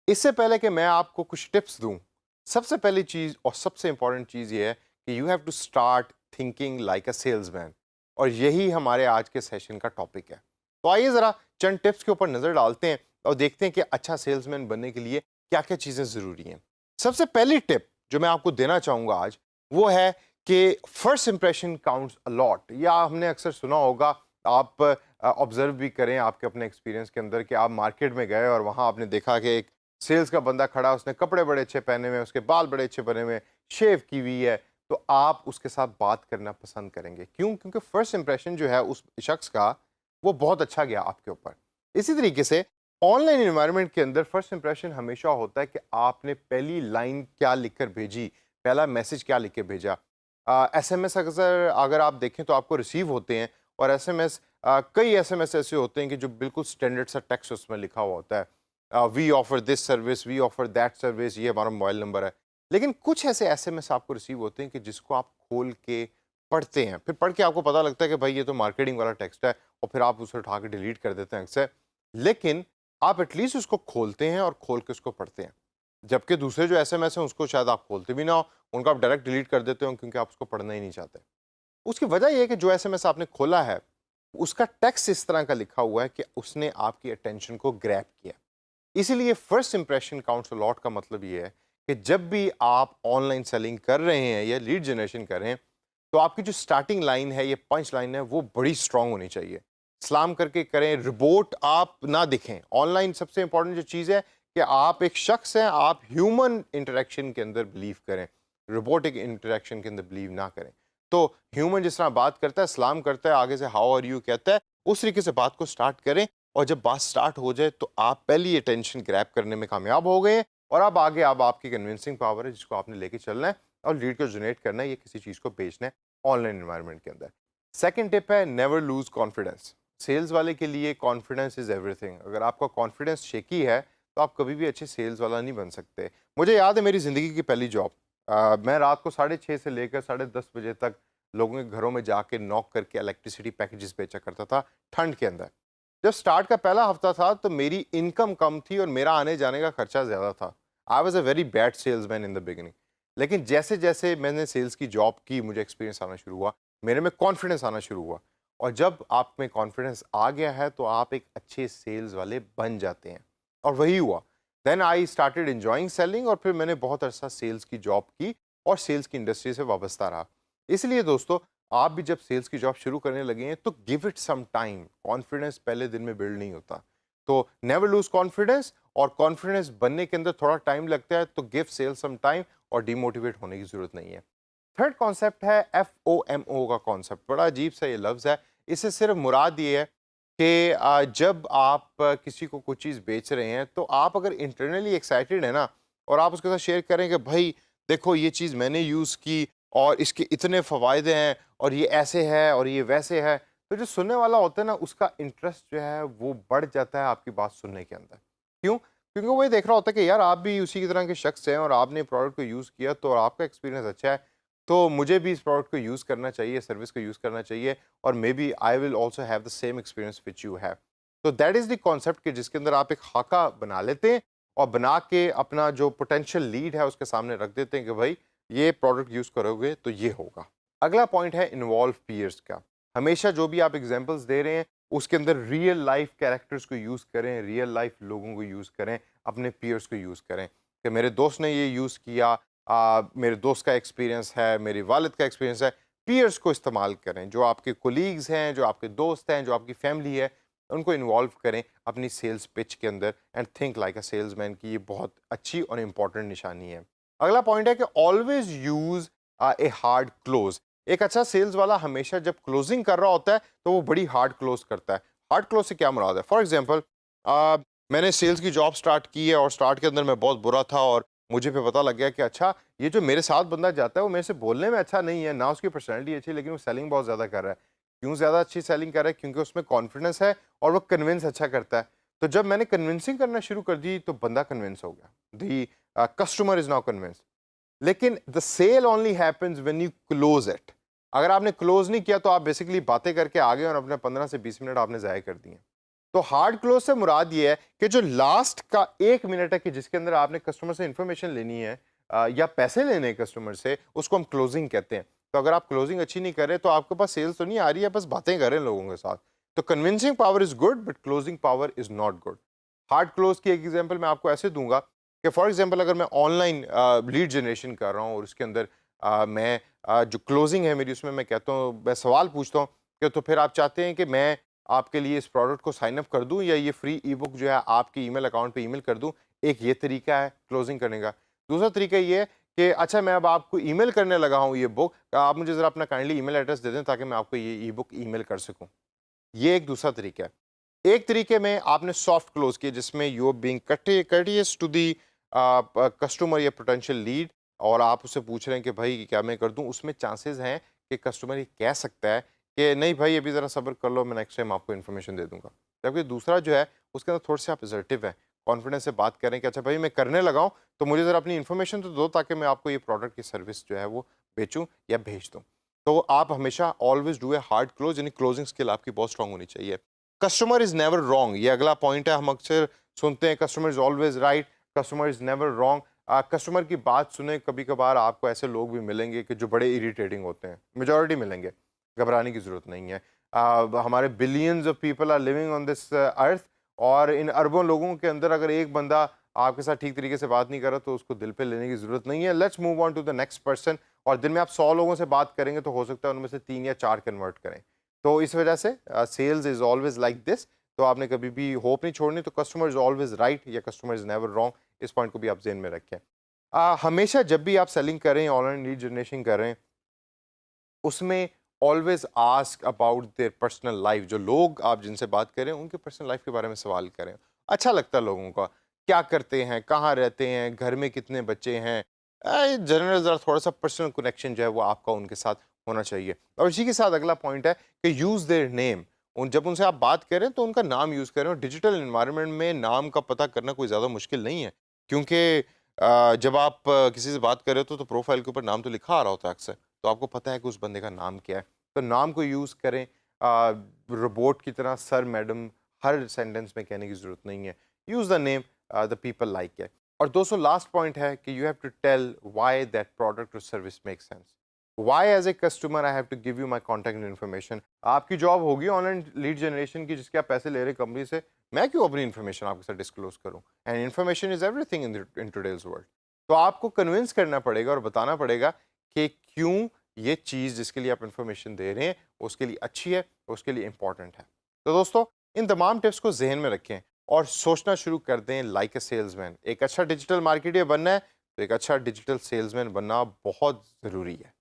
इससे पहले कि मैं आपको कुछ टिप्स दूं, सबसे पहली चीज और सबसे इंपॉर्टेंट चीज ये है कि you have to start thinking like a salesman. और यही हमारे आज के सेशन का टॉपिक है। तो आइए जरा चंद टिप्स के ऊपर नजर डालते हैं और देखते हैं कि अच्छा सेल्समैन बनने के लिए क्या क्या चीजें जरूरी हैं। सबसे पहली टिप जो मैं आपको देना चाहूंगा आज, वो है कि first impression counts a lot. या हमने अक्सर सुना होगा, आप ऑब्जर्व भी करें आपके अपने एक्सपीरियंस के अंदर, कि आप मार्केट में गए और वहां आपने देखा कि एक सेल्स का बंदा खड़ा, उसने कपड़े बड़े अच्छे पहने हुए, उसके बाल बड़े अच्छे बने हुए, शेव की हुई है, तो आप उसके साथ बात करना पसंद करेंगे। क्यों? क्योंकि फर्स्ट इंप्रेशन जो है उस शख्स का, वो बहुत अच्छा गया आपके ऊपर। इसी तरीके से ऑनलाइन एनवायरनमेंट के अंदर फर्स्ट इंप्रेशन हमेशा होता है कि आपने पहली लाइन क्या लिखकर भेजी, पहला मैसेज क्या लिख के भेजा। एसएमएस अक्सर अगर आप देखें तो आपको रिसीव होते हैं, और एसएमएस, कई एसएमएस ऐसे होते हैं कि जो बिल्कुल स्टैंडर्ड सा टेक्स्ट उसमें लिखा हुआ होता है, we offer this service, we offer that service, ये हमारा मोबाइल नंबर है। लेकिन कुछ ऐसे एसएमएस आपको रिसीव होते हैं कि जिसको आप खोल के पढ़ते हैं, फिर पढ़ के आपको पता लगता है कि भाई ये तो मार्केटिंग वाला टेक्स्ट है, और फिर आप उसे उठा के डिलीट कर देते हैं अक्सर। लेकिन आप एटलीस्ट उसको खोलते हैं और खोल के उसको पढ़ते हैं। जबकि दूसरे जो एसएमएस हैं उसको शायद आप खोलते भी ना हो, उनको आप डायरेक्ट डिलीट कर देते हो क्योंकि आप उसको पढ़ना ही नहीं चाहते। उसकी वजह ये है कि जो एसएमएस आपने खोला है, उसका टेक्स्ट इस तरह का लिखा हुआ है कि उसने आपकी अटेंशन को ग्रैब किया। इसीलिए first impression counts a lot का मतलब ये है कि जब भी आप ऑनलाइन सेलिंग कर रहे हैं या लीड जनरेशन कर रहे हैं, तो आपकी जो स्टार्टिंग लाइन है, ये पंच लाइन है, वो बड़ी स्ट्रांग होनी चाहिए। सलाम करके करें, रिपोर्ट आप ना दिखें। ऑनलाइन सबसे इंपॉर्टेंट जो चीज़ है कि आप एक शख्स हैं, आप ह्यूमन इंटरेक्शन के अंदर बिलीव करें, रोबोटिक इंटरेक्शन के अंदर बिलीव ना करें। तो ह्यूमन जिस तरह बात करता है, सलाम करता है, आगे से हाउ आर यू कहता है, उस तरीके से बात को स्टार्ट करें। और जब बात स्टार्ट हो जाए तो आप पहली अटेंशन ग्रैब करने में कामयाब हो गए हैं, और अब आगे अब आपकी कन्विंसिंग पावर है जिसको आपने लेके चलना है और लीड को जनरेट करना है, ये किसी चीज़ को बेचना है ऑनलाइन एनवायरनमेंट के अंदर। सेकंड टिप है, नेवर लूज कॉन्फिडेंस। सेल्स वाले के लिए कॉन्फिडेंस इज एवरीथिंग। अगर आपका कॉन्फिडेंस शेकी है तो आप कभी भी अच्छे सेल्स वाला नहीं बन सकते। मुझे याद है मेरी ज़िंदगी की पहली जॉब, मैं रात को 6:30 से लेकर 10:30 बजे तक लोगों के घरों में जाके नॉक करके इलेक्ट्रिसिटी पैकेजेस बेचा करता था, ठंड के अंदर। जब स्टार्ट का पहला हफ्ता था तो मेरी इनकम कम थी और मेरा आने जाने का खर्चा ज़्यादा था। I was a very bad salesman in the beginning. लेकिन जैसे जैसे मैंने सेल्स की जॉब की, मुझे एक्सपीरियंस आना शुरू हुआ, मेरे में कॉन्फिडेंस आना शुरू हुआ। और जब आप में कॉन्फिडेंस आ गया है तो आप एक अच्छे सेल्स वाले बन जाते हैं, और वही हुआ। Then I started enjoying selling, और फिर मैंने बहुत अरसा सेल्स की जॉब की और सेल्स की इंडस्ट्री से वाबस्ता रहा। इसलिए दोस्तों, आप भी जब सेल्स की जॉब शुरू करने लगे हैं तो give it some time. Confidence पहले दिन में बिल्ड नहीं होता। तो नेवर लूज कॉन्फिडेंस, और कॉन्फिडेंस बनने के अंदर थोड़ा टाइम लगता है, तो गिव सेल्स सम टाइम और डिमोटिवेट होने की जरूरत नहीं है। थर्ड कॉन्सेप्ट है FOMO का कॉन्सेप्ट। बड़ा अजीब सा ये लफ्ज़ है। इससे सिर्फ मुराद ये है कि जब आप किसी को कुछ चीज़ बेच रहे हैं तो आप अगर इंटरनली एक्साइटेड है ना, और आप उसके साथ शेयर करें कि भाई देखो ये चीज़ मैंने यूज़ की और इसके इतने फ़वायदे हैं, और ये ऐसे है और ये वैसे है, तो जो सुनने वाला होता है ना, उसका इंटरेस्ट जो है वो बढ़ जाता है आपकी बात सुनने के अंदर। क्यों? क्योंकि वो ये देख रहा होता है कि यार आप भी उसी की तरह के शख्स हैं और आपने प्रोडक्ट को यूज़ किया तो आपका एक्सपीरियंस अच्छा है, तो मुझे भी इस प्रोडक्ट को यूज़ करना चाहिए, सर्विस को यूज़ करना चाहिए, और may be I will also have the same experience which you have. तो दैट इज़ द कॉन्सेप्ट कि जिसके अंदर आप एक खाका बना लेते हैं और बना के अपना जो पोटेंशियल लीड है उसके सामने रख देते हैं कि भाई ये प्रोडक्ट यूज़ करोगे तो ये होगा। अगला पॉइंट है इन्वॉल्व पीयर्स का। हमेशा जो भी आप एग्जांपल्स दे रहे हैं उसके अंदर रियल लाइफ कैरेक्टर्स को यूज़ करें, रियल लाइफ लोगों को यूज़ करें, अपने पीयर्स को यूज़ करें कि मेरे दोस्त ने ये यूज़ किया, मेरे दोस्त का एक्सपीरियंस है, मेरे वालिद का एक्सपीरियंस है। पीयर्स को इस्तेमाल करें, जो आपके कोलीग्स हैं, जो आपके दोस्त हैं, जो आपकी फैमिली है, उनको इन्वॉल्व करें अपनी सेल्स पिच के अंदर, and think like a salesman की ये बहुत अच्छी और इंपॉर्टेंट निशानी है। अगला पॉइंट है कि always use a hard close. एक अच्छा सेल्स वाला हमेशा जब क्लोजिंग कर रहा होता है तो वो बड़ी हार्ड क्लोज करता है। हार्ड क्लोज से क्या मुराद है? फॉर एग्जांपल, मैंने सेल्स की जॉब स्टार्ट की है और स्टार्ट के अंदर मैं बहुत बुरा था, और मुझे फिर पता लग गया कि अच्छा ये जो मेरे साथ बंदा जाता है वो मेरे से बोलने में अच्छा नहीं है, ना उसकी पर्सनैलिटी अच्छी है, लेकिन वो सेलिंग बहुत ज़्यादा कर रहा है। क्यों ज़्यादा अच्छी सेलिंग कर रहा है? क्योंकि उसमें कॉन्फिडेंस है और वो कन्विंस अच्छा करता है। तो जब मैंने कन्विंसिंग करना शुरू कर दी तो बंदा कन्विंस हो गया। The customer is now convince. लेकिन the sale only happens when you close it. अगर आपने क्लोज नहीं किया तो आप बेसिकली बातें करके आ गए और अपने 15 से 20 मिनट आपने ज़ाया कर दिए। तो हार्ड क्लोज से मुराद ये है कि जो लास्ट का 1 मिनट है कि जिसके अंदर आपने कस्टमर से इंफॉर्मेशन लेनी है या पैसे लेने हैं कस्टमर से, उसको हम क्लोजिंग कहते हैं। तो अगर आप क्लोजिंग अच्छी नहीं कर रहे तो आपके पास सेल्स तो नहीं आ रही है, बस बातें कर रहे हैं लोगों के साथ। तो convincing power is good but closing power is not good. Hard close की एक एग्जांपल मैं आपको ऐसे दूंगा कि फॉर एग्जांपल अगर मैं ऑनलाइन लीड जनरेशन कर रहा हूँ और उसके अंदर मैं जो क्लोजिंग है मेरी, उसमें मैं कहता हूँ, मैं सवाल पूछता हूँ कि तो फिर आप चाहते हैं कि मैं आपके लिए इस प्रोडक्ट को साइन अप कर दूं या ये फ्री ई बुक जो है आपके ईमेल अकाउंट पे ईमेल कर दूं। एक ये तरीका है क्लोजिंग करने का। दूसरा तरीका ये है कि अच्छा मैं अब आपको ईमेल करने लगा हूँ ये बुक, आप मुझे ज़रा अपना काइंडली ईमेल एड्रेस दे दें ताकि मैं आपको ये ई बुक ईमेल कर सकूँ। ये एक दूसरा तरीका है। एक तरीके में आपने सॉफ्ट क्लोज किया जिसमें you are being courteous to the customer या पोटेंशियल लीड, और आप उससे पूछ रहे हैं कि भाई क्या मैं कर दूं। उसमें चांसेस हैं कि कस्टमर ये कह सकता है कि नहीं भाई अभी ज़रा सब्र कर लो, मैं नेक्स्ट टाइम आपको इन्फॉर्मेशन दे दूंगा। जबकि दूसरा जो है उसके अंदर थोड़े से आप असर्टिव हैं, कॉन्फिडेंस से बात करें कि अच्छा भाई मैं करने लगा हूँ तो मुझे ज़रा अपनी इन्फॉर्मेशन तो दो ताकि मैं आपको ये प्रोडक्ट की सर्विस जो है वो बेचूँ या भेज दूँ। तो आप हमेशा always do a hard close, यानी क्लोजिंग स्किल आपकी बहुत स्ट्रांग होनी चाहिए। कस्टमर इज नेवर रॉन्ग, ये अगला पॉइंट है। हम अक्सर सुनते हैं customer is always right, customer is never wrong. Customer की बात सुने, कभी कभार आपको ऐसे लोग भी मिलेंगे कि जो बड़े इरिटेटिंग होते हैं, मेजॉरिटी मिलेंगे, घबराने की ज़रूरत नहीं है। हमारे billions of people are living on this earth, और इन अरबों लोगों के अंदर अगर एक बंदा आपके साथ ठीक तरीके से बात नहीं कर रहा तो उसको दिल पे लेने की ज़रूरत नहीं है। Let's move on to the next person. और दिन में आप 100 लोगों से बात करेंगे तो हो सकता है उनमें से 3 या 4 कन्वर्ट करें। तो इस वजह से sales is always like this. तो आपने कभी भी होप नहीं छोड़नी। तो कस्टमर इज़ ऑलवेज राइट या कस्टमर इज़ नेवर रॉन्ग, इस पॉइंट को भी आप ज़हन में रखें। हमेशा जब भी आप सेलिंग कर रहे हैं, ऑनलाइन लीड जनरेशन कर रहे हैं, उसमें always ask about their personal life. जो लोग आप जिनसे बात करें उनके पर्सनल लाइफ के बारे में सवाल करें। अच्छा लगता है लोगों का, क्या करते हैं, कहाँ रहते हैं, घर में कितने बच्चे हैं। जनरल ज़रा थोड़ा सा पर्सनल कनेक्शन जो है वो आपका उनके साथ होना चाहिए। और इसी के साथ अगला पॉइंट है कि यूज़ देयर नेम। उन जब उनसे आप बात करें तो उनका नाम यूज़ करें। और डिजिटल इन्वायरमेंट में नाम का पता करना कोई ज़्यादा मुश्किल नहीं है, क्योंकि जब आप किसी से बात कर रहे हो तो प्रोफाइल के ऊपर नाम तो लिखा आ रहा होता है अक्सर, तो आपको पता है कि उस बंदे का नाम क्या है। तो नाम को यूज़ करें। रोबोट की तरह सर मैडम हर सेंटेंस में कहने की ज़रूरत नहीं है। Use the name the people like it. और दोस्तों लास्ट पॉइंट है कि you have to tell why that product और service make sense. Why as a customer I have to give you my contact information. आपकी job होगी online lead generation की जिसके आप पैसे ले रहे हैं कंपनी से, मैं क्यों अपनी इन्फॉर्मेशन आपके साथ डिस्क्लोज करूं। And information is everything in today's world. तो आपको कन्विंस करना पड़ेगा और बताना पड़ेगा कि क्यों ये चीज़ जिसके लिए आप इन्फॉर्मेशन दे रहे हैं उसके लिए अच्छी है, उसके लिए इंपॉर्टेंट है। तो दोस्तों इन तमाम टिप्स को जहन में रखें और सोचना शुरू कर दें लाइक ए सेल्समैन। एक अच्छा डिजिटल मार्केटर बनना है तो एक अच्छा डिजिटल सेल्समैन बनना बहुत ज़रूरी है।